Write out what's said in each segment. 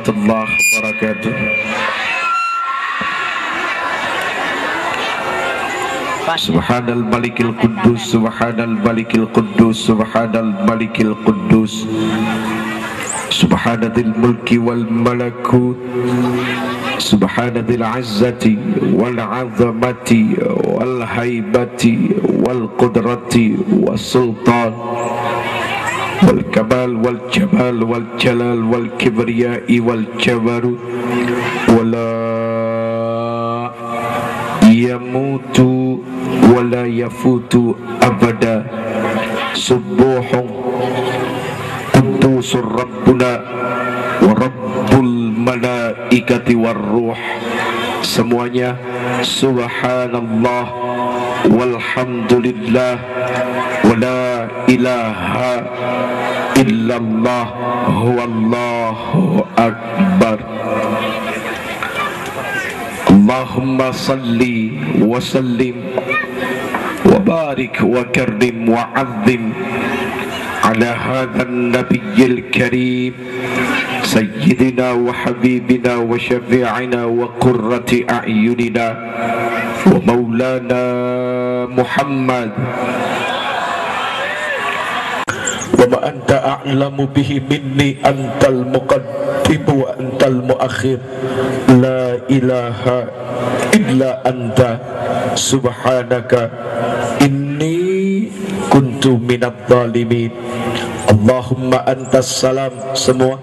warahmatullahi wabarakatuh. Subhanal malikil quddus, subhanal malikil quddus, subhanal malikil quddus, subhanadil mulki wal malakut, subhanadil izzati wal azamati wal haibati wal qudrati was sultan wal kamal wal jamal wal jalal wal kibriyai wal jabarut wala yamutu wala yafutu abada. Subuhun quddusur rabbuna wa rabbul malaikati war ruh. Semuanya subhanallah walhamdulillah wala ilaha illallah huwallahu akbar. Allahumma salli wa sallim wa barik wa karrim wa azzim ala hadzal nabiyil karim sayyidina wa habibina wa syafi'ina wa qurrati a'yunina wa maulana Muhammad wa ma anta a'lamu bihi minni antal muqaddim wa antal muakhir la ilaha illa anta subhanaka inni kuntu minadh dhalimin. Allahumma antas salam semua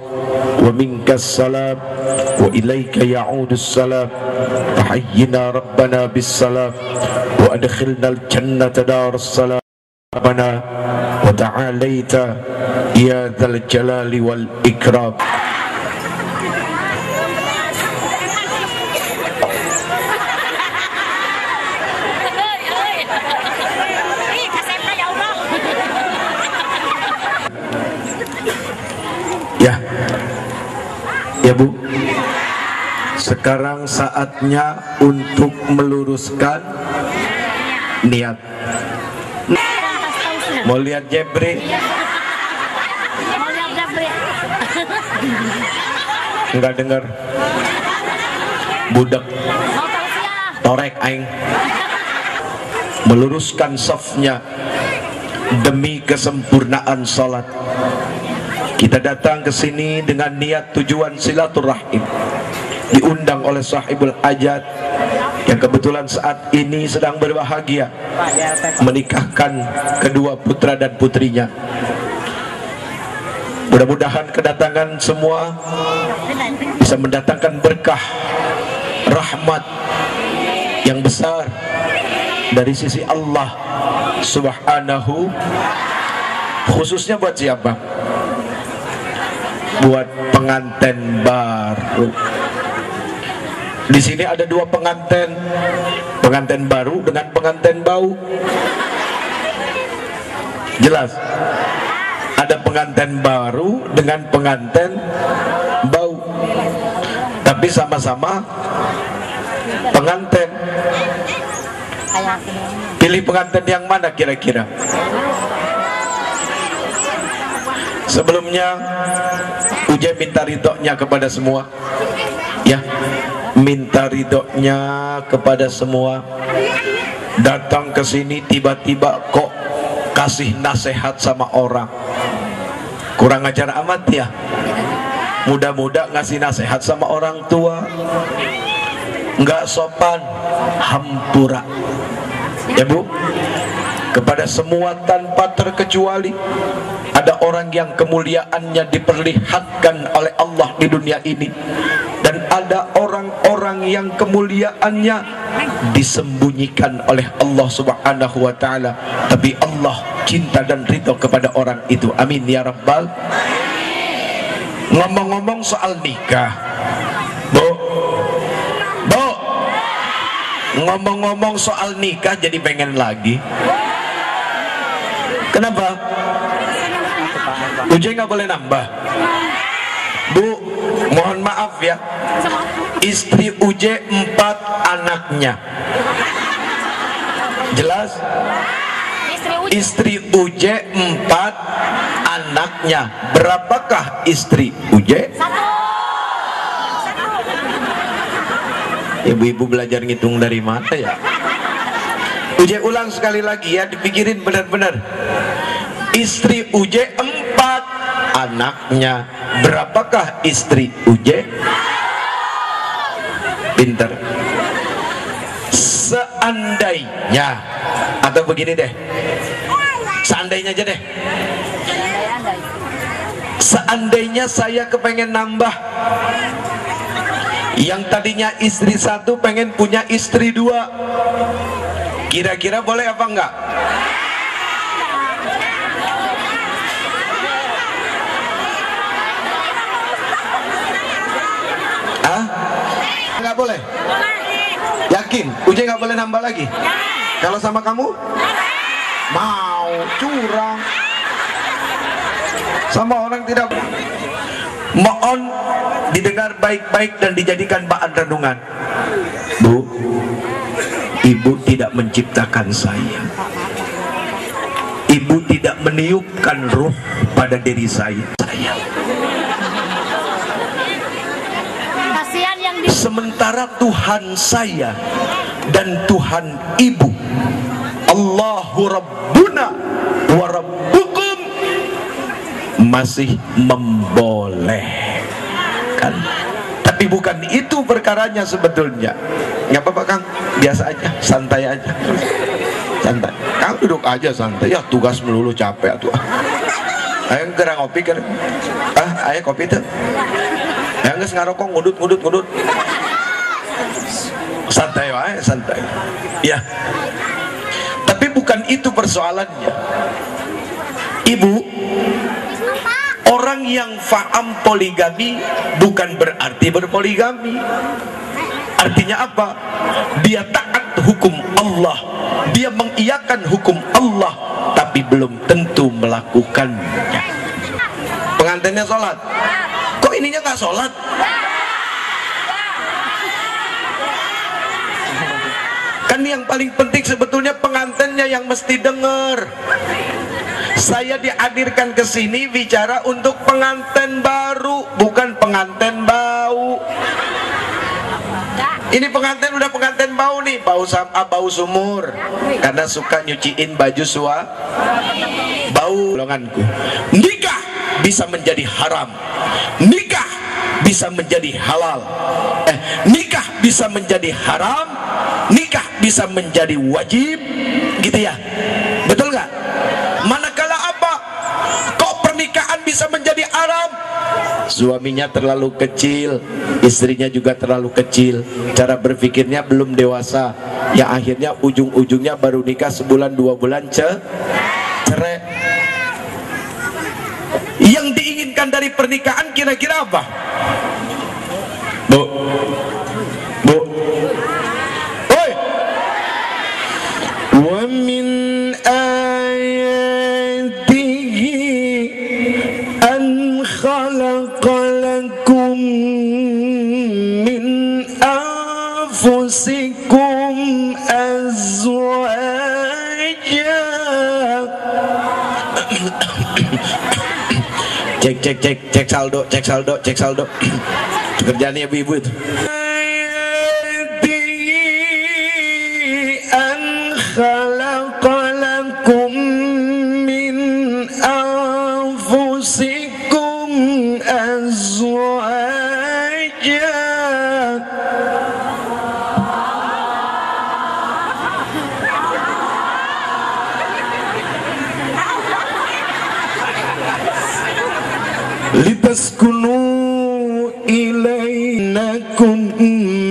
wa minkas salam wa ilaika ya'udus salam. Tahayyina rabbana bis salam wa adkhilnal jannata darus salam rabbana wa ta'alaita ya dzal jalali wal ikram. Ya Bu, sekarang saatnya untuk meluruskan niat. Mau lihat Jebri? Enggak dengar. Budak torek aing. Meluruskan safnya demi kesempurnaan salat. Kita datang ke sini dengan niat tujuan silaturahim. Diundang oleh sahibul hajat yang kebetulan saat ini sedang berbahagia menikahkan kedua putra dan putrinya. Mudah-mudahan kedatangan semua bisa mendatangkan berkah, rahmat yang besar dari sisi Allah Subhanahu. Khususnya buat siapa? Buat pengantin baru. Di sini ada dua pengantin, pengantin baru dengan pengantin bau. Jelas? Ada pengantin baru dengan pengantin bau, tapi sama-sama pengantin. Pilih pengantin yang mana kira-kira? Sebelumnya Uje minta ridhonya kepada semua, ya, minta ridhonya kepada semua. Datang ke sini tiba-tiba kok kasih nasihat sama orang, kurang ajar amat ya. Mudah-mudah ngasih nasihat sama orang tua nggak sopan, hampura. Ya Bu, kepada semua tanpa terkecuali. Ada orang yang kemuliaannya diperlihatkan oleh Allah di dunia ini, dan ada orang-orang yang kemuliaannya disembunyikan oleh Allah Subhanahu wa ta'ala, tapi Allah cinta dan ridho kepada orang itu. Amin ya rabbal. Ngomong-ngomong soal nikah, Bu, ngomong-ngomong soal nikah jadi pengen lagi. Kenapa? Uje nggak boleh nambah. Bu, mohon maaf ya, istri Uje 4 anaknya. Jelas? Istri Uje 4 anaknya. Berapakah istri Uje? Ibu-ibu belajar ngitung dari mana ya? Uje ulang sekali lagi ya, dipikirin benar-benar. Istri Uje 4, anaknya berapakah istri Uje? Pinter. Seandainya, atau begini deh, seandainya aja deh, seandainya saya kepengen nambah, yang tadinya istri 1 pengen punya istri 2, kira-kira boleh apa enggak? Ah? Enggak boleh? Yakin? Uje nggak boleh nambah lagi? Kalau sama kamu? Mau curang sama orang tidak. Mohon didengar baik-baik dan dijadikan bahan renungan. Bu, ibu tidak menciptakan saya. Ibu tidak meniupkan ruh pada diri saya. Sementara Tuhan saya dan Tuhan ibu, Allahu Rabbuna wa Rabbukum, masih membolehkan. Tapi bukan itu perkaranya sebetulnya. Nggak apa-apa Kang, biasa aja, santai aja, santai. Kang duduk aja santai. Ya tugas melulu capek tuh. Ayo gerang ngopi kan? Ayo kopi tuh. Ya nggak ngarokok ngudut. Santai wae, santai. Ya. Tapi bukan itu persoalannya. Ibu, orang yang faham poligami bukan berarti berpoligami. Artinya apa? Dia taat hukum Allah, dia mengiyakan hukum Allah, tapi belum tentu melakukannya. Pengantinnya sholat, kok ininya nggak sholat? Kan yang paling penting sebetulnya pengantinnya yang mesti dengar. Saya dihadirkan ke sini bicara untuk pengantin baru, bukan pengantin bau. Ini pengantin udah pengantin bau nih, bau sumur, karena suka nyuciin baju bau golonganku. Nikah bisa menjadi haram, nikah bisa menjadi halal, nikah bisa menjadi haram, nikah bisa menjadi wajib, gitu ya, betul nggak? Manakala apa? Kok pernikahan bisa menjadi haram? Suaminya terlalu kecil, istrinya juga terlalu kecil, cara berpikirnya belum dewasa, ya akhirnya ujung-ujungnya baru nikah sebulan 2 bulan cerai. Yang diinginkan dari pernikahan kira-kira apa? Bu, oi, wa min ayatihi an khalaqalakum min anfusikum azwaja. Cek saldo. Kerjaan ibu-ibu itu. An khalaqalakum min anfusikum azwaja. Litaskunu ilainakum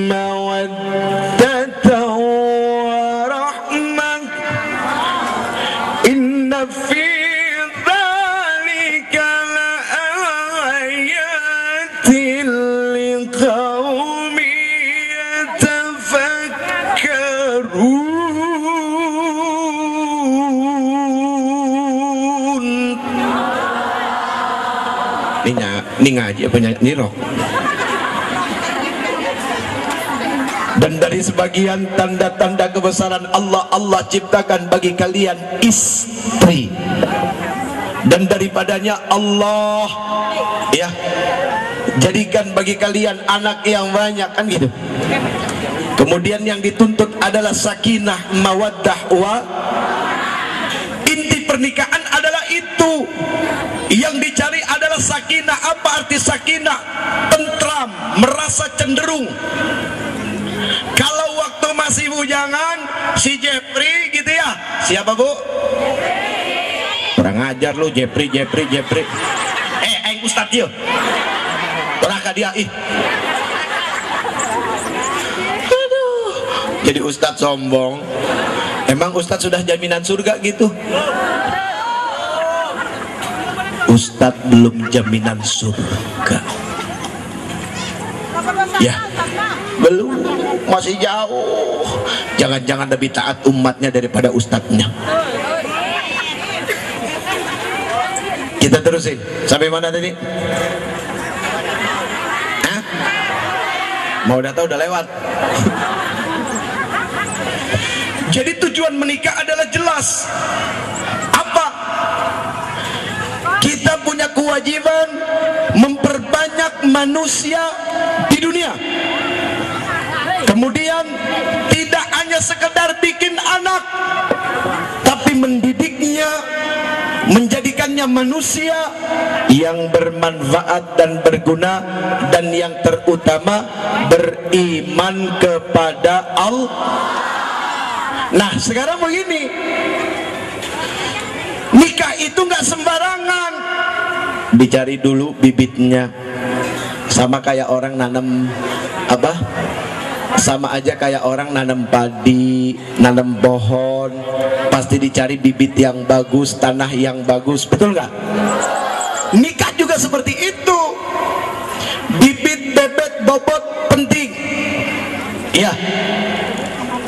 mawaddatan wa rahmah. Inna fi dzalika laayatin liqaumin yatafakkarun. Ini ngaji apa nyanyi roh? Dan dari sebagian tanda-tanda kebesaran Allah, Allah ciptakan bagi kalian istri, dan daripadanya Allah ya jadikan bagi kalian anak yang banyak, kan gitu. Kemudian yang dituntut adalah sakinah, mawaddah, wa. Inti pernikahan adalah itu. Yang dicari adalah sakinah. Apa arti sakinah? Tentram, merasa cenderung. Kalau waktu masih bujangan, si Jeffrey gitu ya. Siapa bu? Kurang ajar lu, Jeffrey. Aing Ustadz yuk. Beraka dia ih. Aduh, jadi Ustadz sombong. Emang Ustadz sudah jaminan surga gitu? Ustadz belum jaminan surga. Ya, belum, masih jauh. Jangan-jangan lebih taat umatnya daripada ustadznya. Kita terusin sampai mana tadi? Hah? Mau udah tahu udah lewat. Jadi tujuan menikah adalah jelas. Apa? Kita punya kewajiban memperbanyak manusia di dunia. Kemudian tidak hanya sekedar bikin anak, tapi mendidiknya, menjadikannya manusia yang bermanfaat dan berguna, dan yang terutama beriman kepada Allah. Nah sekarang begini, nikah itu nggak sembarangan. Dicari dulu bibitnya. Sama kayak orang nanam apa? Sama aja kayak orang nanam padi, nanam pohon, pasti dicari bibit yang bagus, tanah yang bagus, betul nggak? Nikah juga seperti itu. Bibit, bebet, bobot penting. Ya.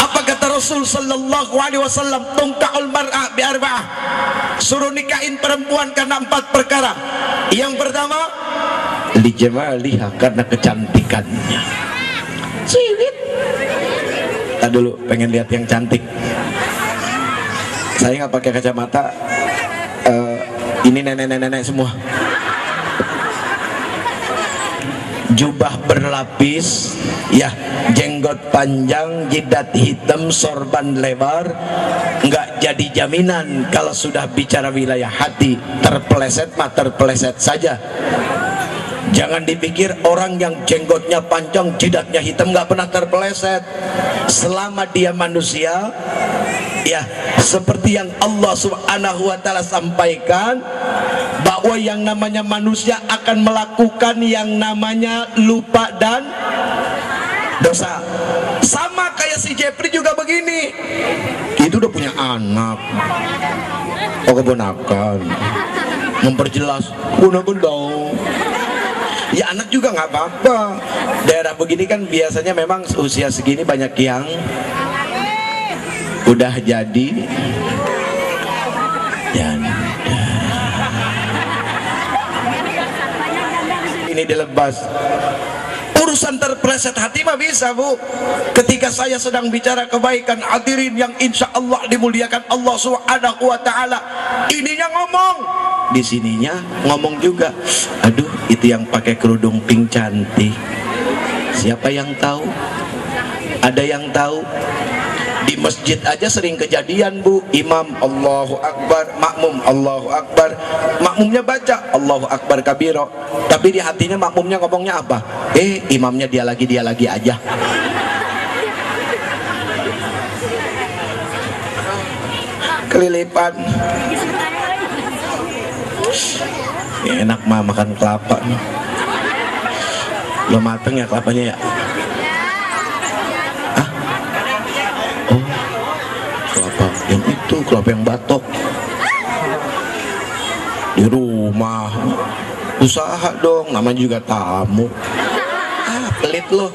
Apa kata Rasul sallallahu alaihi wasallam? Tungka'ul mar'ah bi arba'ah. Suruh nikahin perempuan karena 4 perkara. Yang pertama, lijamaliha, karena kecantikannya. Cilit. Tadi dulu pengen lihat yang cantik. Saya nggak pakai kacamata. Ini nenek-nenek semua. Jubah berlapis, ya, jenggot panjang, jidat hitam, sorban lebar, nggak jadi jaminan kalau sudah bicara wilayah hati. Terpeleset mah terpeleset saja. Jangan dipikir orang yang jenggotnya panjang, jidatnya hitam nggak pernah terpeleset. Selama dia manusia, ya, seperti yang Allah Subhanahu wa Ta'ala sampaikan, bahwa yang namanya manusia akan melakukan yang namanya lupa dan dosa. Sama kayak si Jeffrey juga begini. Itu udah punya anak, oh keponakan, memperjelas keponakan dong. Ya anak juga nggak apa-apa. Daerah begini kan biasanya memang usia segini banyak yang udah jadi janda. Ini dilebas. Urusan terpeleset hati mah bisa bu. Ketika saya sedang bicara kebaikan, hadirin yang insya Allah dimuliakan Allah Subhanahu wa Ta'ala, ininya ngomong, di sininya ngomong juga. Aduh, itu yang pakai kerudung pink cantik, siapa yang tahu? Ada yang tahu? Di masjid aja sering kejadian bu, imam Allahu Akbar, makmum Allahu Akbar, makmumnya baca Allahu Akbar kabiro, tapi di hatinya makmumnya ngomongnya apa? Imamnya dia lagi aja. Kelilipan. Ya, enak mah makan kelapa nih. Belum mateng ya kelapanya ya? Yang itu kelapa yang batok di rumah. Usaha dong, namanya juga tamu. Pelit loh.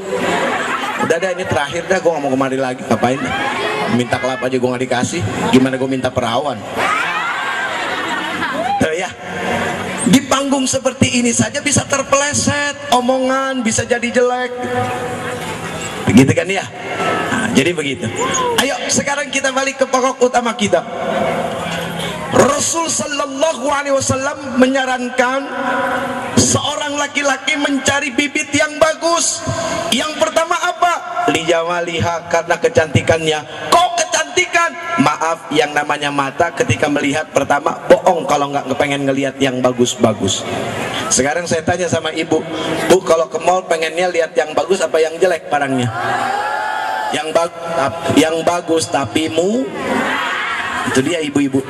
Udah dah, ini terakhir dah, gue gak mau kemari lagi. Ngapain? Minta kelapa aja gue gak dikasih, gimana gue minta perawan? Tuh ya, di panggung seperti ini saja bisa terpeleset omongan, bisa jadi jelek. Begitu kan ya? Nah, jadi begitu. Ayo sekarang kita balik ke pokok utama kita. Rasul sallallahu alaihi wasallam menyarankan seorang laki-laki mencari bibit yang bagus. Yang pertama apa? Lijamaliha, karena kecantikannya. Kok kecantikan? Maaf, yang namanya mata ketika melihat pertama bohong kalau nggak pengen ngelihat yang bagus-bagus. Sekarang saya tanya sama ibu, Bu, kalau ke mall pengennya lihat yang bagus apa yang jelek barangnya? Yang bagus tapi itu dia ibu-ibu.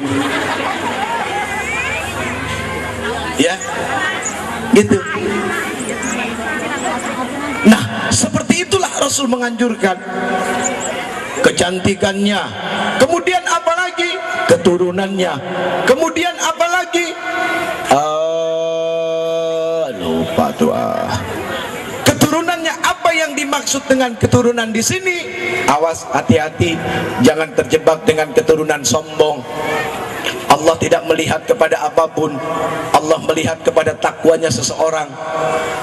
Ya, gitu. Nah, seperti itulah Rasul menganjurkan kecantikannya. Kemudian apalagi? Keturunannya. Kemudian apalagi? Lupa tuh. Keturunannya, apa yang dimaksud dengan keturunan di sini? Awas, hati-hati, jangan terjebak dengan keturunan sombong. Allah tidak melihat kepada apapun. Allah melihat kepada takwanya seseorang.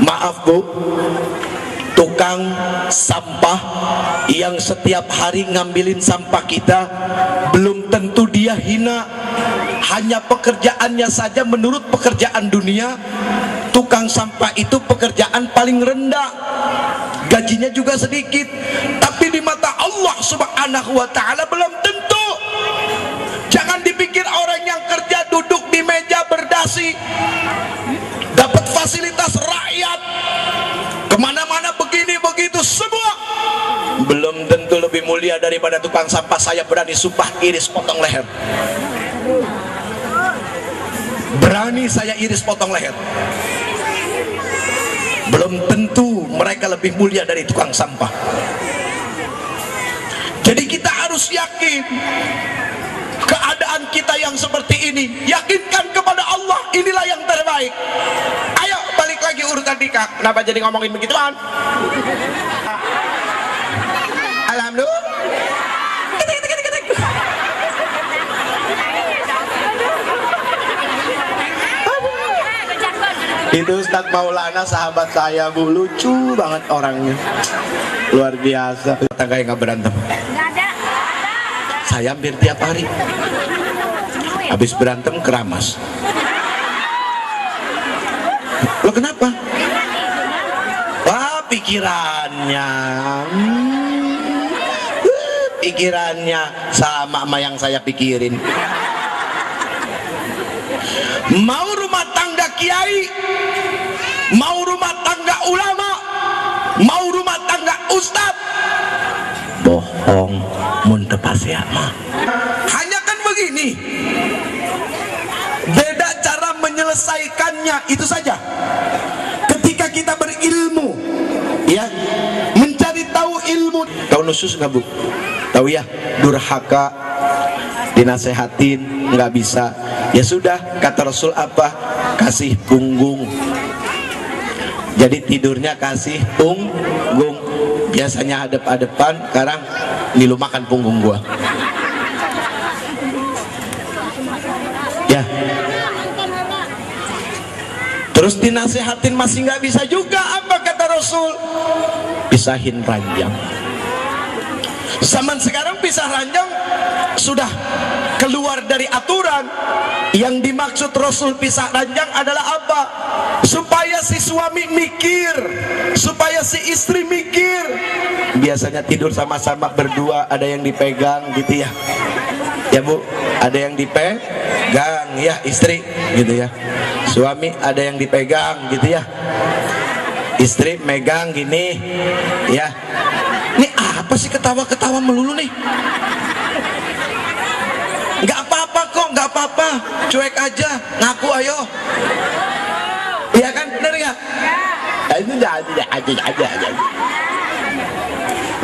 Maaf Bu, tukang sampah yang setiap hari ngambilin sampah kita, belum tentu dia hina. Hanya pekerjaannya saja, menurut pekerjaan dunia, tukang sampah itu pekerjaan paling rendah, gajinya juga sedikit. Tapi di mata Allah subhanahu wa ta'ala belum tentu. Jangan dipikir orang yang kerja duduk di meja berdasi dapat fasilitas rakyat, kemana-mana begini begitu, semua belum tentu lebih mulia daripada tukang sampah. Saya berani sumpah, iris potong leher. Berani saya iris potong leher. Belum tentu mereka lebih mulia dari tukang sampah. Jadi kita harus yakin keadaan kita yang seperti ini. Yakinkan kepada Allah, inilah yang terbaik. Ayo balik lagi urutan nikah. Kenapa jadi ngomongin begituan? Alhamdulillah. Itu Ustadz Maulana, sahabat saya Bu, lucu banget orangnya, luar biasa. Tangga yang gak berantem. Saya hampir tiap hari. Habis berantem keramas. Lo kenapa? Wah, pikirannya sama yang saya pikirin. Mau rumah tangga kiai, mau rumah tangga ulama, mau rumah tangga ustad, bohong muntepasiama. Hanya kan begini, beda cara menyelesaikannya, itu saja. Ketika kita berilmu, ya, mencari tahu ilmu. Tahu nusus nggak Bu? Tahu ya, durhaka, dinasehatin nggak bisa. Ya sudah, kata Rasul apa? Kasih punggung. Jadi tidurnya kasih punggung. Biasanya hadap-hadapan, sekarang ini lu makan punggung gua. Ya. Terus dinasehatin masih nggak bisa juga, apa kata Rasul? Pisahin ranjang. Zaman sekarang pisah ranjang sudah keluar dari aturan. Yang dimaksud Rasul pisah ranjang adalah apa? Supaya si suami mikir, supaya si istri mikir. Biasanya tidur sama-sama berdua, ada yang dipegang gitu ya. Ya Bu, ada yang dipegang ya istri gitu ya. Suami ada yang dipegang gitu ya. Istri megang gini ya. Ini apa sih ketawa-ketawa melulu nih? Nggak apa-apa kok, nggak apa-apa, cuek aja, ngaku ayo. Iya kan, bener nggak? Ya itu aja.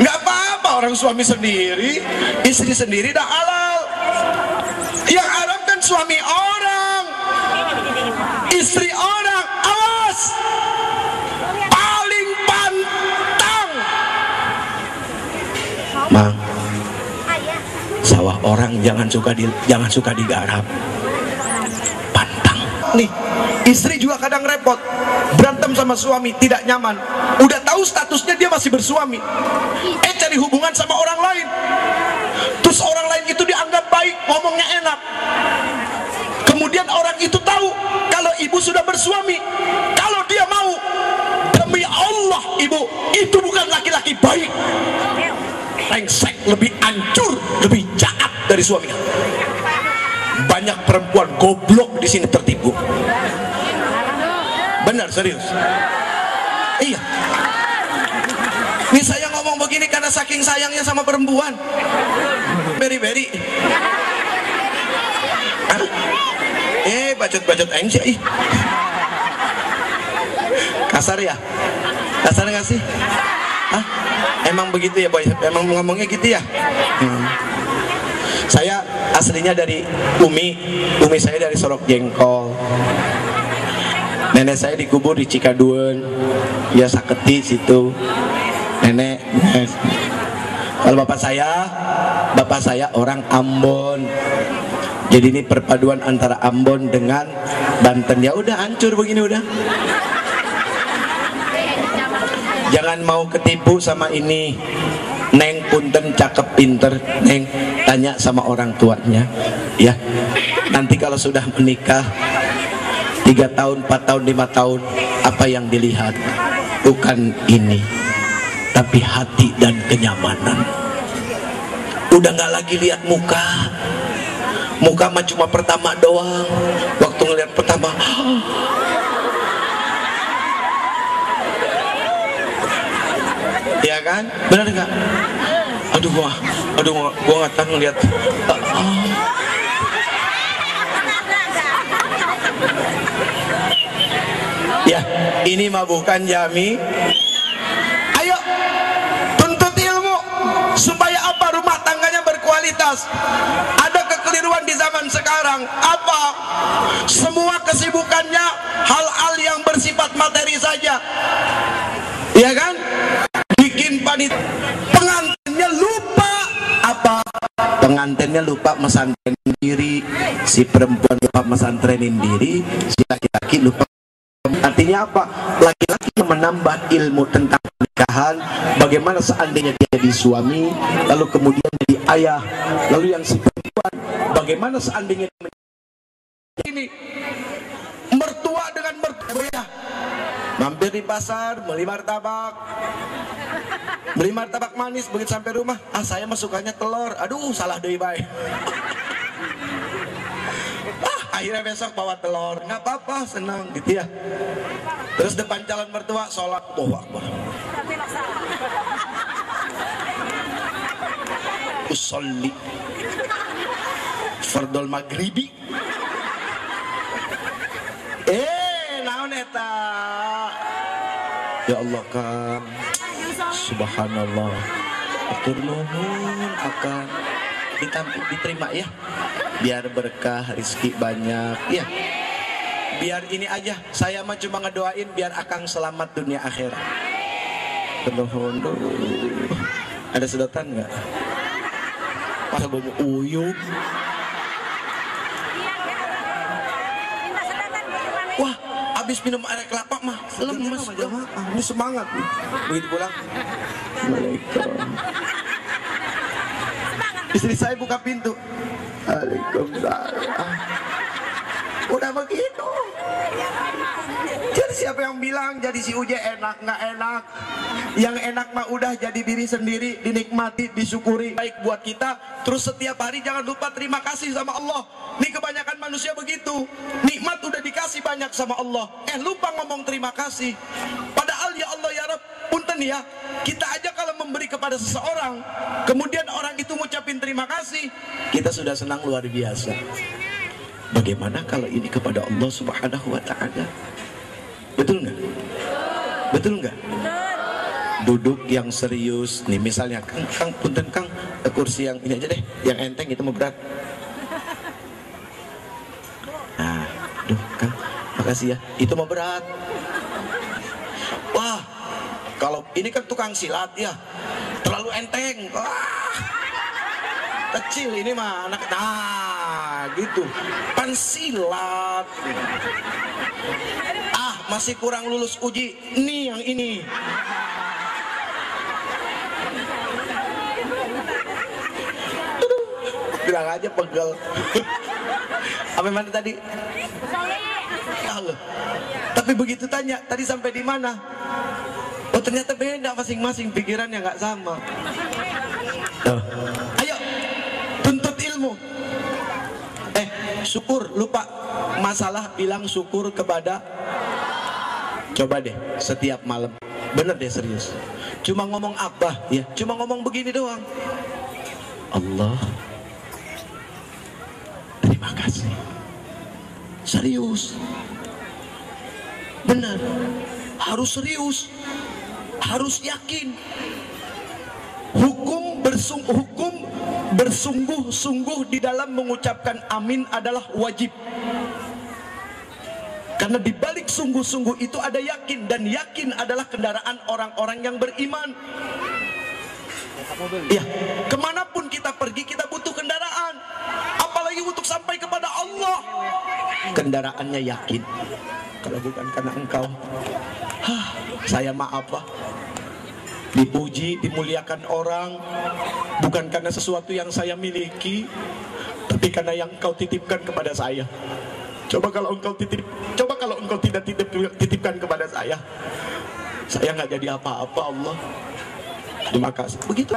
Nggak apa-apa, orang suami sendiri, istri sendiri dah halal. Yang haram kan suami orang, istri orang. Awas, paling pantang. Mang, sawah orang jangan suka digarap, pantang. Nih, istri juga kadang repot, berantem sama suami, tidak nyaman. Udah tahu statusnya dia masih bersuami, cari hubungan sama orang lain. Terus orang lain itu dianggap baik, ngomongnya enak. Kemudian orang itu tahu kalau ibu sudah bersuami. Kalau dia mau, demi Allah ibu, itu bukan laki-laki baik, rengsek, lebih hancur, lebih jahat dari suaminya. Banyak perempuan goblok di sini tertipu. Benar, serius. Iya. Ini saya ngomong begini karena saking sayangnya sama perempuan. Beri-beri. Bacot-bacot aing sih. Kasar ya? Kasar nggak sih? Hah? Emang begitu ya boy? Emang ngomongnya gitu ya? Saya aslinya dari Umi saya dari Sorok Jengkol. Nenek saya dikubur di Cikaduen, ya Saketi situ. Nenek. Kalau bapak saya orang Ambon. Jadi ini perpaduan antara Ambon dengan Banten. Ya udah hancur begini udah. Jangan mau ketipu sama ini. Neng punten cakep pinter, Neng tanya sama orang tuanya ya. Nanti kalau sudah menikah 3 tahun, 4 tahun, 5 tahun, apa yang dilihat bukan ini, tapi hati dan kenyamanan. Udah gak lagi lihat muka mah cuma pertama doang. Waktu ngeliat pertama ya kan, benar nggak? Aduh gua nggak tahu ngeliat. Ya, ini mah bukan jami. Ayo tuntut ilmu supaya apa? Rumah tangganya berkualitas. Ada kekeliruan di zaman sekarang. Apa? Semua kesibukannya hal-hal yang bersifat materi saja. Iya kan? Bikin panitia, pengantinnya lupa apa? Pengantinnya lupa mesantrenin diri, si perempuan lupa mesantrenin diri, si laki-laki lupa. Artinya apa? Laki-laki yang menambah ilmu tentang pernikahan, bagaimana seandainya dia jadi suami, lalu kemudian jadi ayah, lalu yang si perempuan, bagaimana seandainya ini mertua dengan mertua. Mampir di pasar, beli martabak manis, begitu sampai rumah, saya mah sukanya telur, aduh salah deui bae. Akhirnya besok bawa telur, nggak apa-apa, senang gitu ya. Terus depan calon mertua sholat, Allahu Akbar, usolli fardol maghribi, naon eta. Ya Allah kan, subhanallah, atur nuhun akan diterima ya, biar berkah rezeki banyak ya. Biar ini aja, saya mah cuma ngedoain biar akang selamat dunia akhirat. Nuhun. Ada sedotan nggak? Pas bau uyup. Wah, habis minum air kelapa mah lemes. Ini semangat nih. Begitu pulang. Waalaikumsalam. Istri saya buka pintu. Waalaikumsalam. Udah begitu. Jadi siapa yang bilang jadi si Uje enak? Nggak enak. Yang enak mah udah jadi diri sendiri, dinikmati, disyukuri. Baik buat kita. Terus setiap hari jangan lupa terima kasih sama Allah. Nih kebanyakan manusia begitu. Nikmat udah dikasih banyak sama Allah, lupa ngomong terima kasih. Padahal ya Allah ya Rabb, punten ya, kita aja kalau memberi kepada seseorang, kemudian orang itu ngucapin terima kasih, kita sudah senang luar biasa. Bagaimana kalau ini kepada Allah Subhanahu wa Ta'ala? Betul nggak? Betul nggak? Duduk yang serius nih, misalnya Kang punten Kang, kursi yang ini aja deh, yang enteng itu mau berat. Nah, Kang, makasih ya, itu mau berat. Wah, kalau ini kan tukang silat ya, terlalu enteng. Wah, kecil ini mah anak, nah gitu, pansilat. Masih kurang lulus uji, nih yang ini. Bilang aja pegel. Apa mana tadi? Allah. Tapi begitu tanya, tadi sampai di mana? Oh ternyata beda, masing-masing pikirannya nggak sama. Ayo, tuntut ilmu. Syukur, lupa masalah bilang syukur kepada. Coba deh, setiap malam. Bener deh, serius. Cuma ngomong apa ya? Cuma ngomong begini doang. Allah, terima kasih. Serius. Benar. Harus serius. Harus yakin. Hukum bersungguh-sungguh di dalam mengucapkan amin adalah wajib. Karena di balik sungguh-sungguh itu ada yakin, dan yakin adalah kendaraan orang-orang yang beriman. Ya, kemanapun kita pergi kita butuh kendaraan, apalagi untuk sampai kepada Allah. Kendaraannya yakin. Kalau bukan karena engkau, saya maaf Pak. Dipuji, dimuliakan orang bukan karena sesuatu yang saya miliki, tapi karena yang engkau titipkan kepada saya. Coba kalau engkau tidak titipkan kepada saya nggak jadi apa-apa. Allah, terima kasih. Begitu.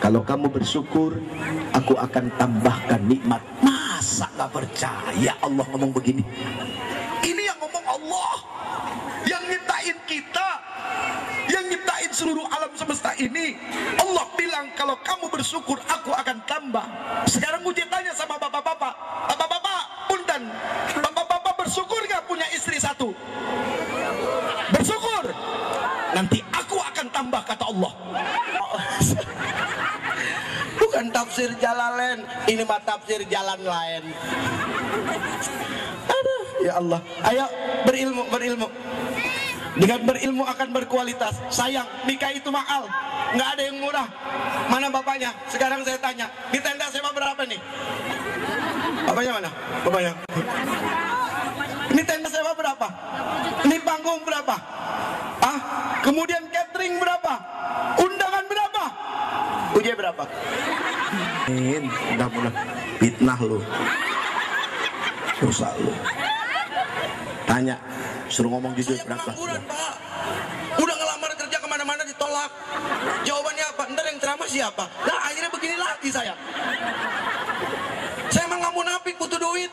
Kalau kamu bersyukur, aku akan tambahkan nikmat. Masa nggak percaya Allah ngomong begini? Ini yang ngomong Allah, yang nyiptain kita, yang nyiptain seluruh alam semesta ini. Allah bilang kalau kamu bersyukur aku akan tambah. Sekarang Uji tanya sama bapak-bapak, bapak-bapak punten, bapak-bapak bersyukur gak punya istri satu? Bersyukur. Nanti aku akan tambah, kata Allah. Bukan tafsir Jalalain, ini mah tafsir jalan lain. Aduh, ya Allah. Ayo berilmu. Dengan berilmu akan berkualitas. Sayang, nikah itu mahal, nggak ada yang murah. Mana bapaknya? Sekarang saya tanya, di tenda sewa berapa nih? Bapaknya mana? Bapaknya. Ini tenda sewa berapa? Ini panggung berapa? Kemudian catering berapa? Undangan berapa? Ujian berapa? Udah fitnah lu. Susah lu. Tanya, suruh ngomong jujur berapa? Pak. Udah ngelamar kerja kemana-mana ditolak. Jawabannya apa? Ntar yang ceramah siapa? Nah akhirnya begini lagi saya. Saya emang nggak munafik, butuh duit.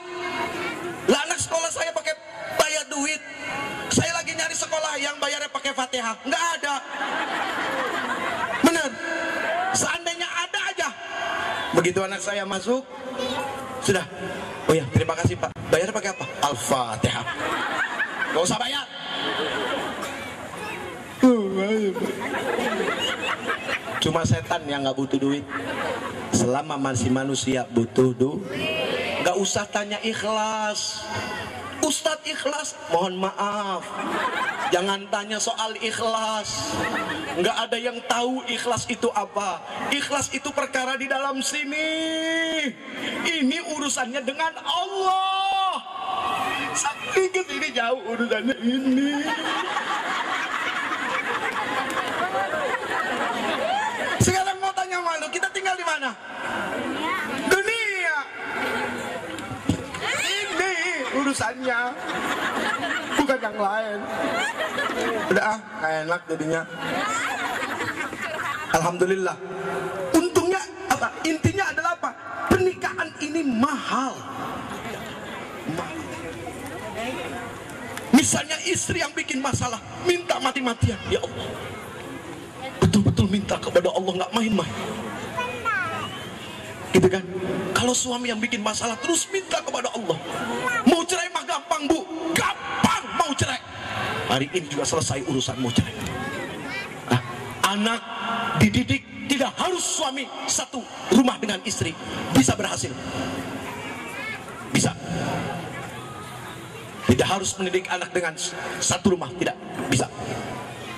Lah anak sekolah saya pakai bayar duit. Saya lagi nyari sekolah yang bayarnya pakai Fatihah, nggak ada. Bener. Seandainya ada aja. Begitu anak saya masuk, sudah. Oh ya, terima kasih Pak. Bayar pakai apa? Al-Fatihah. Gak usah bayar. Cuma setan yang gak butuh duit. Selama masih manusia butuh duit. Gak usah tanya ikhlas. Ustadz ikhlas, mohon maaf, jangan tanya soal ikhlas. Nggak ada yang tahu ikhlas itu apa. Ikhlas itu perkara di dalam sini. Ini urusannya dengan Allah. Sampai ke sini jauh urusannya ini. Sekarang mau tanya malu, kita tinggal di mana? Dunia. Ini urusannya, bukan yang lain. Udah gak enak jadinya. Alhamdulillah. Untungnya apa? Intinya adalah apa? Pernikahan ini mahal. Misalnya istri yang bikin masalah, minta mati-matian, ya Allah, betul-betul minta kepada Allah, nggak main-main. Gitu kan? Kalau suami yang bikin masalah terus minta kepada Allah, mau cerai mah gampang bu, gampang mau cerai. Hari ini juga selesai urusan mau cerai. Anak dididik tidak harus suami satu rumah dengan istri, bisa berhasil, bisa. Tidak harus mendidik anak dengan satu rumah, tidak bisa.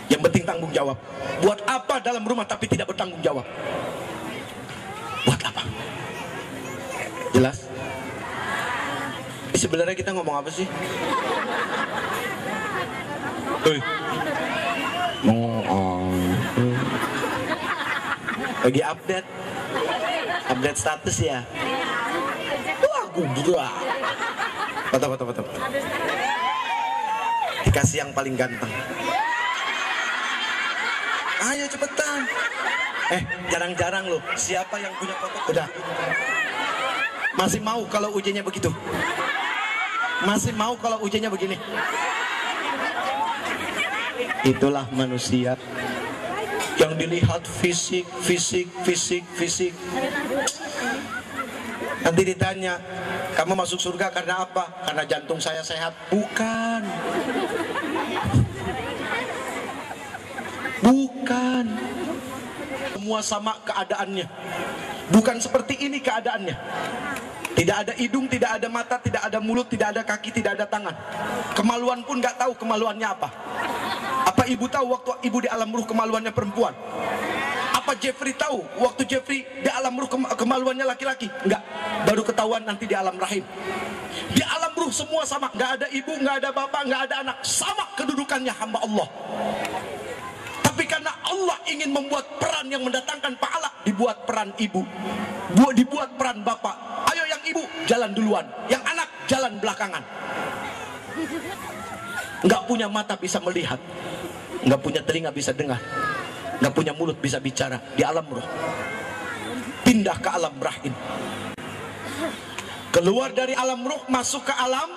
Yang penting tanggung jawab. Buat apa dalam rumah tapi tidak bertanggung jawab? Buat apa? Jelas? Sebenarnya kita ngomong apa sih? Lagi update status ya. Wah, gubrak. Foto. Dikasih yang paling ganteng. Ayo cepetan. Jarang-jarang loh. Siapa yang punya foto? Udah. Masih mau kalau ujiannya begitu? Masih mau kalau ujiannya begini? Itulah manusia yang dilihat fisik. Nanti ditanya, kamu masuk surga karena apa? Karena jantung saya sehat. Bukan. Semua sama keadaannya. Bukan seperti ini keadaannya. Tidak ada hidung, tidak ada mata, tidak ada mulut, tidak ada kaki, tidak ada tangan. Kemaluan pun nggak tahu kemaluannya apa. Apa ibu tahu waktu ibu di alam ruh kemaluannya perempuan? Apa Jeffrey tahu waktu Jeffrey di alam ruh kemaluannya laki-laki? Enggak, baru ketahuan nanti di alam rahim. Di alam ruh semua sama, nggak ada ibu, nggak ada bapak, nggak ada anak, sama kedudukannya hamba Allah. Tapi karena Allah ingin membuat peran yang mendatangkan pahala, dibuat peran ibu, dibuat peran bapak. Ayo yang ibu jalan duluan, yang anak jalan belakangan. Nggak punya mata bisa melihat, nggak punya telinga bisa dengar, nggak punya mulut bisa bicara di alam roh. Pindah ke alam rahim. Keluar dari alam roh masuk ke alam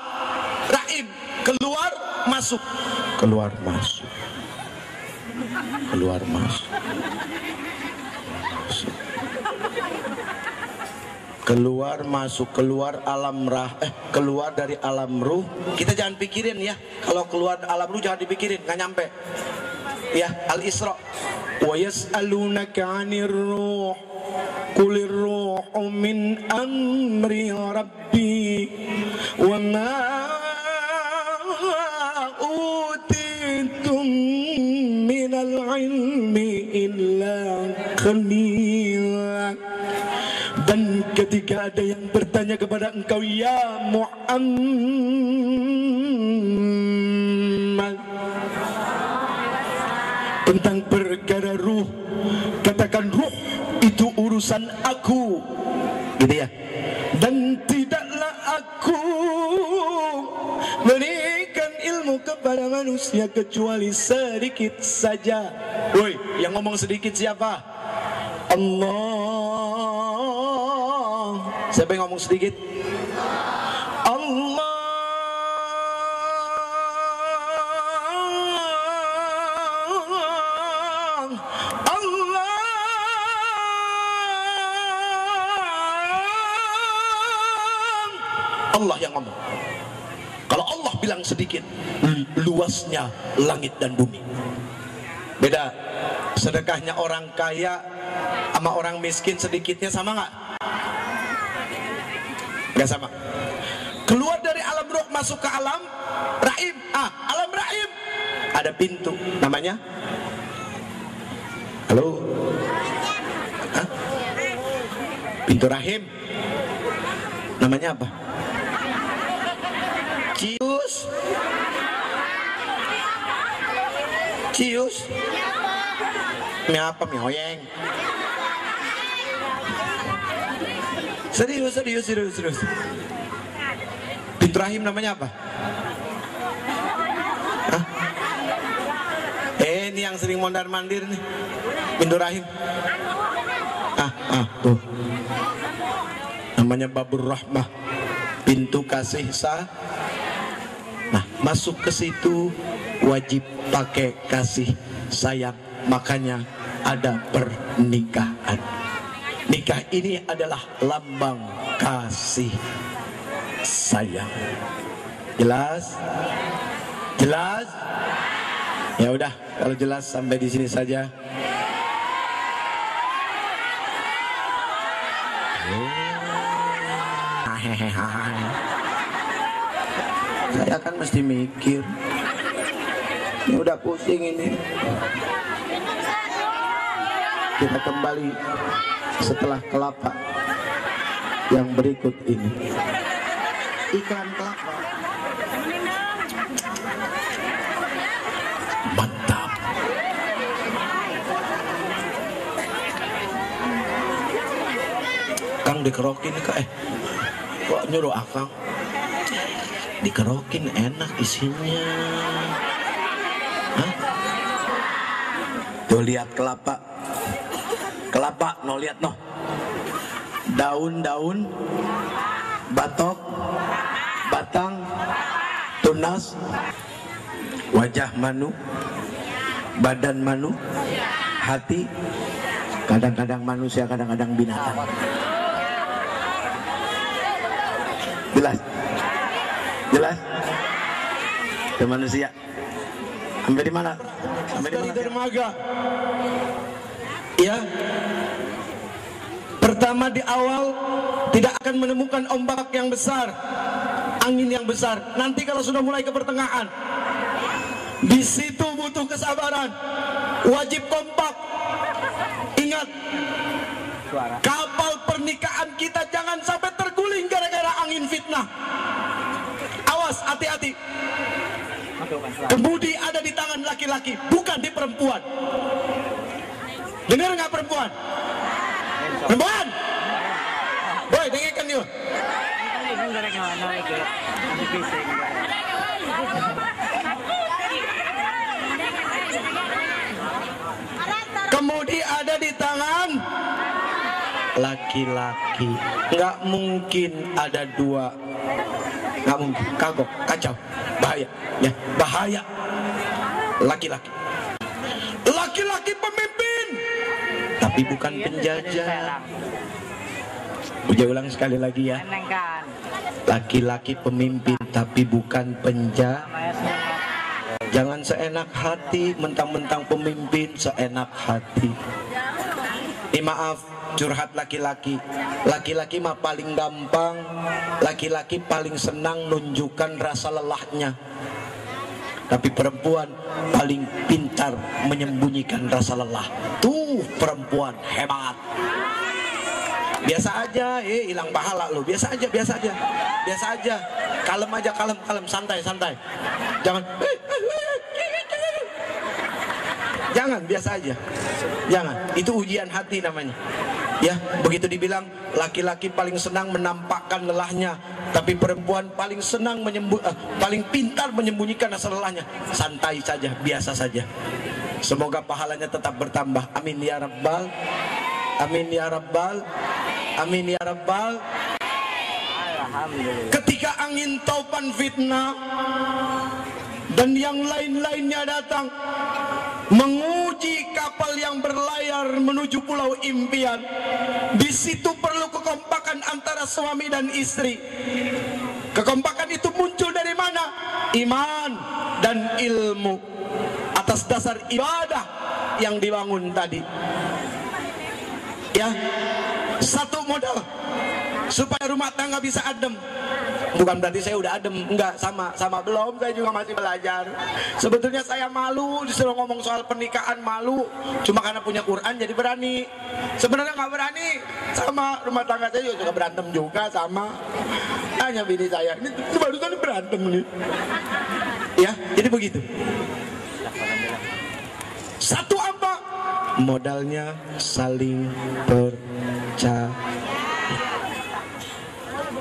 rahim. Keluar masuk. Keluar masuk. Keluar masuk. Keluar masuk, keluar alam keluar dari alam ruh. Kita jangan pikirin ya, kalau keluar alam ruh jangan dipikirin, nggak nyampe ya. Al-Isra wa yas'alunaka 'anir ruh qulir ruhu min amri rabbi wa ma utitum minal ilmi illa qalila. Dan ketika ada yang bertanya kepada engkau, ya Muhammad, tentang perkara ruh, katakan ruh itu urusan aku, gitu ya. Dan tidaklah aku berikan ilmu kepada manusia kecuali sedikit saja. Woi, yang ngomong sedikit siapa? Allah. Siapa yang ngomong sedikit? Allah. Allah. Allah yang ngomong. Kalau Allah bilang sedikit, luasnya langit dan bumi. Beda. Sedekahnya orang kaya sama orang miskin sedikitnya sama nggak? Nggak sama. Keluar dari alam roh masuk ke alam rahim. Alam rahim ada pintu namanya. Halo? Pintu rahim namanya apa? Cius. Mie apa? Mie oyeng. Serius. Pintu rahim namanya apa? Ini yang sering mondar-mandir nih. Pintu rahim. Tuh. Namanya Babur Rahmah. Pintu kasih Nah, masuk ke situ wajib pakai kasih sayang. Makanya ada pernikahan. Nikah ini adalah lambang kasih sayang. Jelas? Jelas? Ya udah, kalau jelas sampai di sini saja. Saya kan mesti mikir. Ini udah pusing ini. Kita kembali setelah kelapa yang berikut ini. Iklan kelapa. Mantap. Akang dikerokin kak kok nyuruh akang dikerokin enak isinya. Hah? Tuh lihat kelapa no lihat no daun batok batang tunas wajah manu badan manu hati kadang-kadang manusia kadang-kadang binatang. Jelas ke manusia sampai di mana? Sampai di dermaga. Ya. Pertama di awal tidak akan menemukan ombak yang besar, angin yang besar. Nanti kalau sudah mulai ke pertengahan, di situ butuh kesabaran, wajib kompak. Ingat, kapal pernikahan kita jangan sampai terguling gara-gara angin fitnah. Awas, hati-hati. Kemudi ada di tangan laki-laki, bukan di perempuan. Dengar nggak perempuan? Perempuan, boy, dengarkan yuk. Kemudi ada di tangan laki-laki. Nggak mungkin ada dua. Nggak mungkin. Kagok, kacau, bahaya, ya bahaya. Laki-laki. Laki-laki pemimpin, tapi bukan penjajah. Udah ulang sekali lagi ya. Laki-laki pemimpin, tapi bukan penjajah. Jangan seenak hati, mentang-mentang pemimpin seenak hati. Maaf, curhat laki-laki. Laki-laki mah paling gampang. Laki-laki paling senang nunjukkan rasa lelahnya. Tapi perempuan paling pintar menyembunyikan rasa lelah. Tuh perempuan hebat. Biasa aja, hilang pahala lo. Biasa aja. Kalem aja, kalem, santai. Jangan, biasa aja. Jangan, itu ujian hati namanya. Ya, begitu dibilang laki-laki paling senang menampakkan lelahnya, tapi perempuan paling senang paling pintar menyembunyikan rasa lelahnya. Santai saja, biasa saja. Semoga pahalanya tetap bertambah. Amin ya rabbal. Amin ya rabbal. Amin ya rabbal. Ketika angin topan fitnah dan yang lain-lainnya datang menguji kapal yang berlayar menuju pulau impian, di situ perlu kekompakan antara suami dan istri. Kekompakan itu muncul dari mana? Iman dan ilmu, atas dasar ibadah yang dibangun tadi. Ya, satu modal supaya rumah tangga bisa adem. Bukan berarti saya udah adem, enggak, sama belum, saya juga masih belajar. Sebetulnya saya malu disuruh ngomong soal pernikahan, malu. Cuma karena punya Quran jadi berani. Sebenarnya nggak berani. Sama rumah tangga saya juga berantem juga sama. Hanya bini saya ini barusan berantem nih. Ya, jadi begitu. Satu apa? Modalnya saling percaya.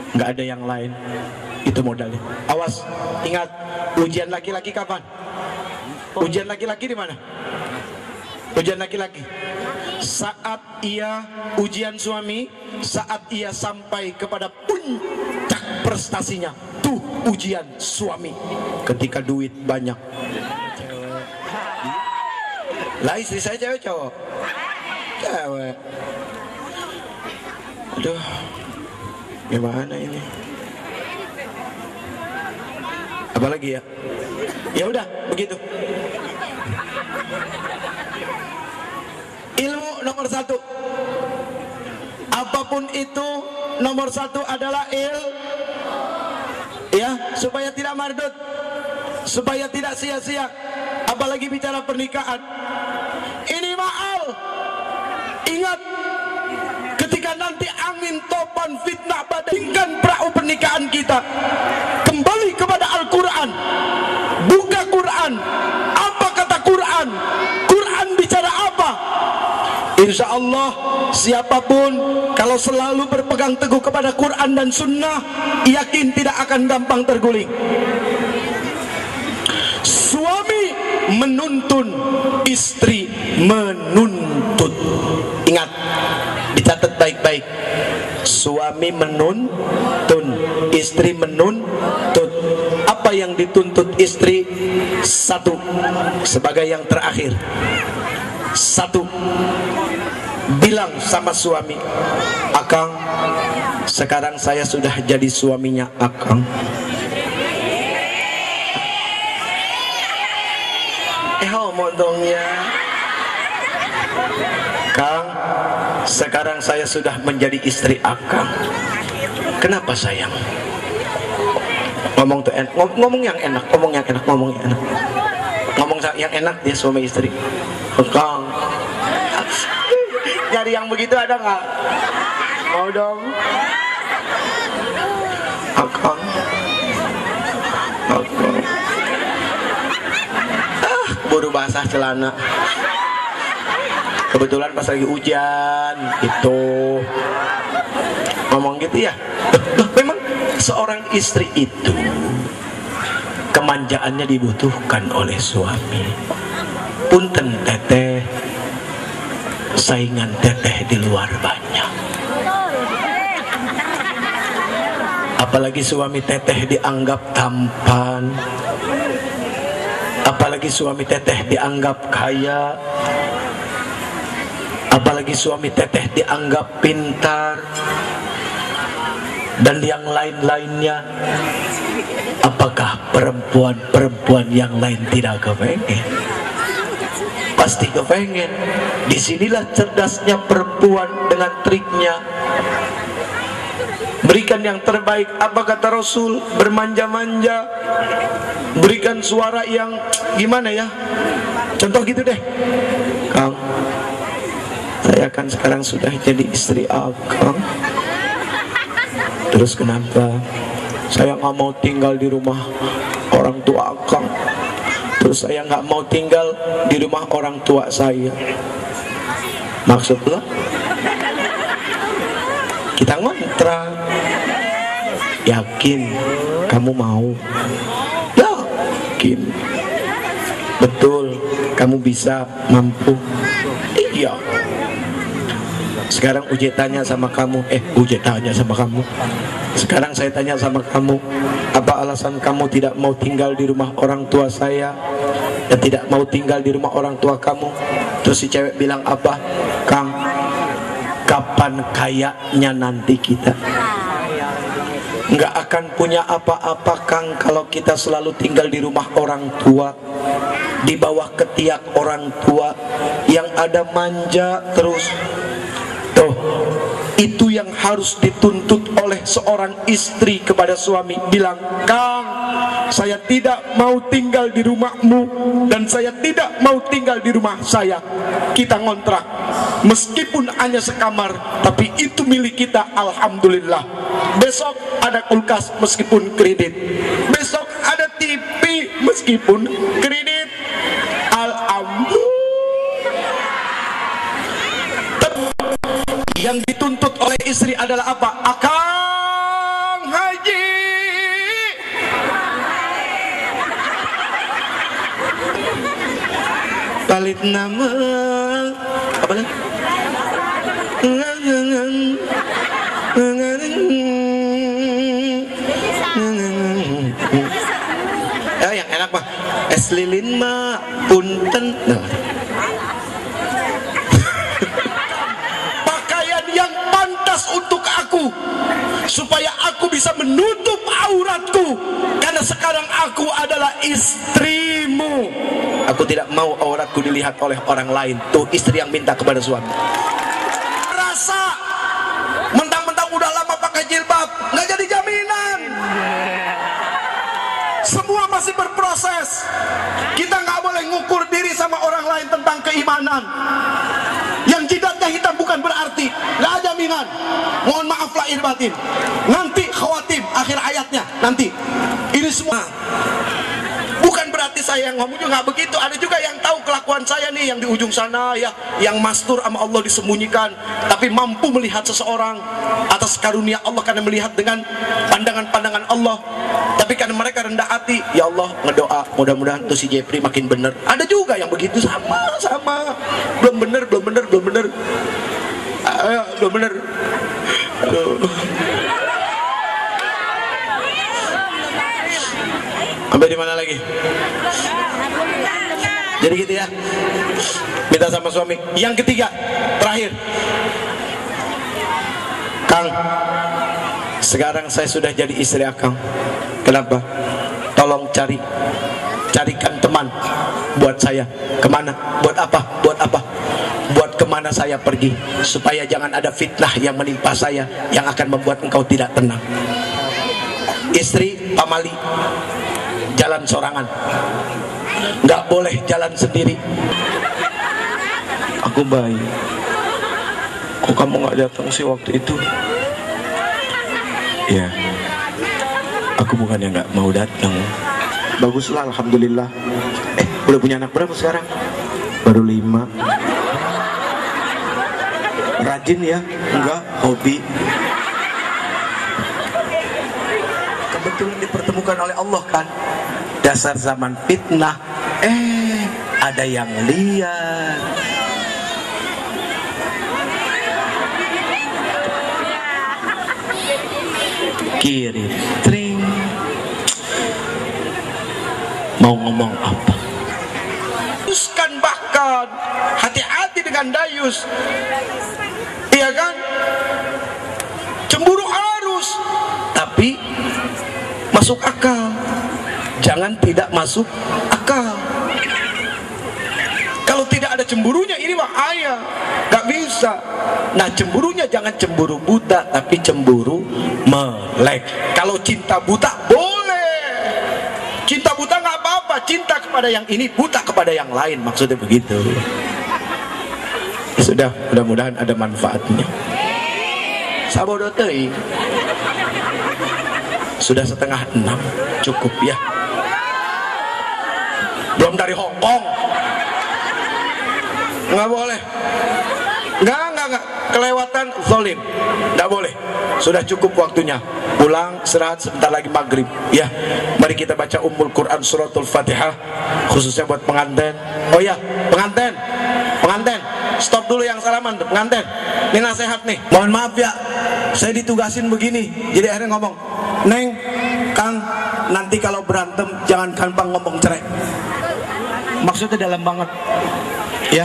Nggak ada yang lain, itu modalnya. Awas, ingat, ujian laki-laki kapan? Ujian laki-laki di mana? Ujian laki-laki saat ia ujian suami, saat ia sampai kepada puncak prestasinya. Tuh ujian suami, ketika duit banyak. Lah istri saya cewek cowok? Cewek. Aduh, gimana ini? Apalagi ya? Ya udah begitu. Ilmu nomor satu. Apapun itu, nomor satu adalah ya, supaya tidak mardut, supaya tidak sia-sia. Apalagi bicara pernikahan. Ini mahal. Ingat, ketika nanti angin topan fitnah badaikan perahu pernikahan kita, kembali kepada Al-Quran. Buka Quran. Apa kata Quran? Quran bicara apa? Insya Allah siapapun kalau selalu berpegang teguh kepada Quran dan Sunnah, yakin tidak akan gampang terguling. Suami menuntun, istri menuntut. Ingat, dicatat baik-baik. Suami menuntun, istri menuntut. Apa yang dituntut istri? Satu, sebagai yang terakhir. Satu, bilang sama suami, Akang, sekarang saya sudah jadi suaminya Akang. Ngomong dong ya. Kang, sekarang saya sudah menjadi istri Akang. Kenapa sayang? Ngomong tuh enak, ngomong yang enak, ngomong yang enak, ngomong yang enak. Ngomong yang enak dia suami istri. Kang, nyari yang begitu ada nggak? Mau dong. Akang, Akang. Buru basah celana. Kebetulan pas lagi hujan itu ngomong gitu ya. Memang seorang istri itu kemanjaannya dibutuhkan oleh suami. Punten teteh, saingan teteh di luar banyak. Apalagi suami teteh dianggap tampan, apalagi suami teteh dianggap kaya, apalagi suami teteh dianggap pintar, dan yang lain-lainnya. Apakah perempuan-perempuan yang lain tidak kepengen? Pasti kepengen. Disinilah cerdasnya perempuan dengan triknya. Berikan yang terbaik. Apa kata Rasul? Bermanja-manja, berikan suara yang gimana ya, contoh gitu deh. Kang, saya kan sekarang sudah jadi istri Akang. Terus kenapa? Saya nggak mau tinggal di rumah orang tua Akang. Terus saya nggak mau tinggal di rumah orang tua saya. Maksudnya kita ngontrak. Yakin kamu mau? Yakin. Betul kamu bisa, mampu? Iya. Sekarang Uji tanya sama kamu. Uji tanya sama kamu. Sekarang saya tanya sama kamu, apa alasan kamu tidak mau tinggal di rumah orang tua saya dan tidak mau tinggal di rumah orang tua kamu? Terus si cewek bilang apa? Kang, kapan kayaknya nanti kita? Nggak akan punya apa-apa Kang kalau kita selalu tinggal di rumah orang tua, di bawah ketiak orang tua, yang ada manja terus. Tuh, itu yang harus dituntut oleh seorang istri kepada suami. Bilang, Kang, saya tidak mau tinggal di rumahmu dan saya tidak mau tinggal di rumah saya. Kita ngontrak, meskipun hanya sekamar, tapi itu milik kita, alhamdulillah. Besok ada kulkas meskipun kredit, besok ada TV meskipun kredit, alhamdulillah. Yang dituntut oleh istri adalah apa? Akang haji, balik nama apa lagi? Yang enak mah es lilin mah punten. Pakaian yang pantas untuk aku, supaya aku bisa menutup auratku, karena sekarang aku adalah istrimu. Aku tidak mau auratku dilihat oleh orang lain. Tuh istri yang minta kepada suami. Rasa mentang-mentang udah lama pakai jilbab nggak jadi jaminan. Semua masih berproses. Kita nggak boleh ngukur diri sama orang lain tentang keimanan. Yang jidatnya hitam bukan berarti nggak ada jaminan. Mohon maaf lahir batin. Nanti khawatim akhir ayatnya nanti. Ini semua bukan berarti saya yang ngomong juga nggak begitu. Ada juga yang tahu kelakuan saya nih, yang di ujung sana ya, yang mastur sama Allah disembunyikan, tapi mampu melihat seseorang atas karunia Allah karena melihat dengan pandangan-pandangan Allah. Tapi karena mereka rendah hati, ya Allah ngedoa mudah-mudahan tuh si Jepri makin bener. Ada juga yang begitu, sama belum bener. Belum bener. Aduh. Sampai di mana lagi? Jadi gitu ya. Minta sama suami. Yang ketiga, terakhir. Kang, sekarang saya sudah jadi istri Akang. Kenapa? Tolong carikan teman buat saya. Kemana? Buat apa? Buat kemana saya pergi, supaya jangan ada fitnah yang menimpa saya yang akan membuat engkau tidak tenang. Istri pamali, jalan sorangan, nggak boleh jalan sendiri. Aku baik, kok kamu nggak datang sih waktu itu? Ya, aku bukannya nggak mau datang. Baguslah, alhamdulillah. Udah punya anak berapa sekarang? Baru 5. Rajin ya? Enggak, hobi. Kebetulan dipertemukan oleh Allah kan. Dasar zaman fitnah, ada yang lihat. Kirim tring. Mau ngomong apa? Teruskan bahkan hati-hati dengan dayus. Iya kan? Cemburu harus, tapi masuk akal. Jangan tidak masuk akal. Kalau tidak ada cemburunya, ini bahaya. Gak bisa. Nah, cemburunya jangan cemburu buta, tapi cemburu melek. Kalau cinta buta boleh. Cinta buta gak apa-apa. Cinta kepada yang ini, buta kepada yang lain. Maksudnya begitu. Sudah, mudah-mudahan ada manfaatnya. Sabodotei. Sudah 5:30, cukup ya. Belum dari Hongkong. Nggak boleh. Nggak. Kelewatan zolim. Nggak boleh. Sudah cukup waktunya. Pulang, istirahat, sebentar lagi maghrib. Ya, mari kita baca Ummul Quran suratul Fatihah, khususnya buat pengantin. Oh ya, pengantin. Stop dulu yang salaman, pengantin. Ini nasihat nih. Mohon maaf ya, saya ditugasin begini. Jadi akhirnya ngomong, Neng, Kang, nanti kalau berantem jangan gampang ngomong cerai. Maksudnya dalam banget. Ya.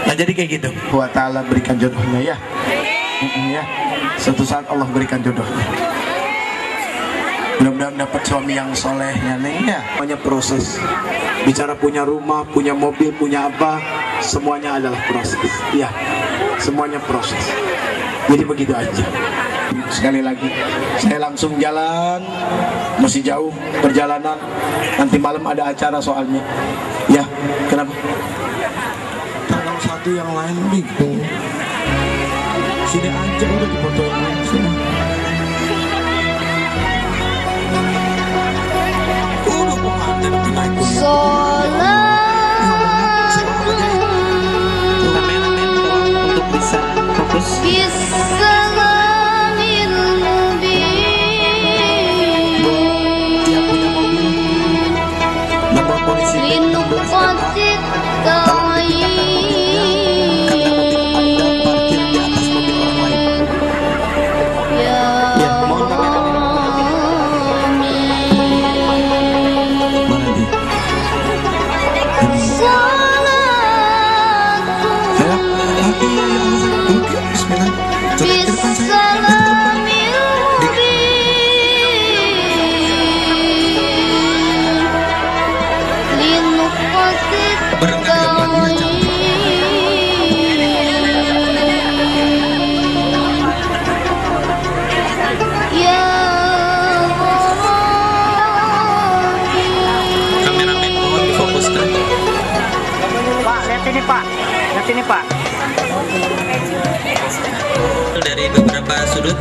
Nah jadi kayak gitu. Wa ta'ala berikan jodohnya ya. Ya. Suatu saat Allah berikan jodohnya. Mudah-mudahan dapat suami yang soleh ya Neng ya. Semuanya proses. Bicara punya rumah, punya mobil, punya apa, semuanya adalah proses. Ya. Semuanya proses. Jadi begitu aja. Sekali lagi, saya langsung jalan. Masih jauh perjalanan. Nanti malam ada acara soalnya. Ya, kenapa? Tangan satu yang lain bingung. Sini aja udah di foto yang lain sini. Udah pengantin naik kameramen tolong untuk bisa fokus. Dari beberapa sudut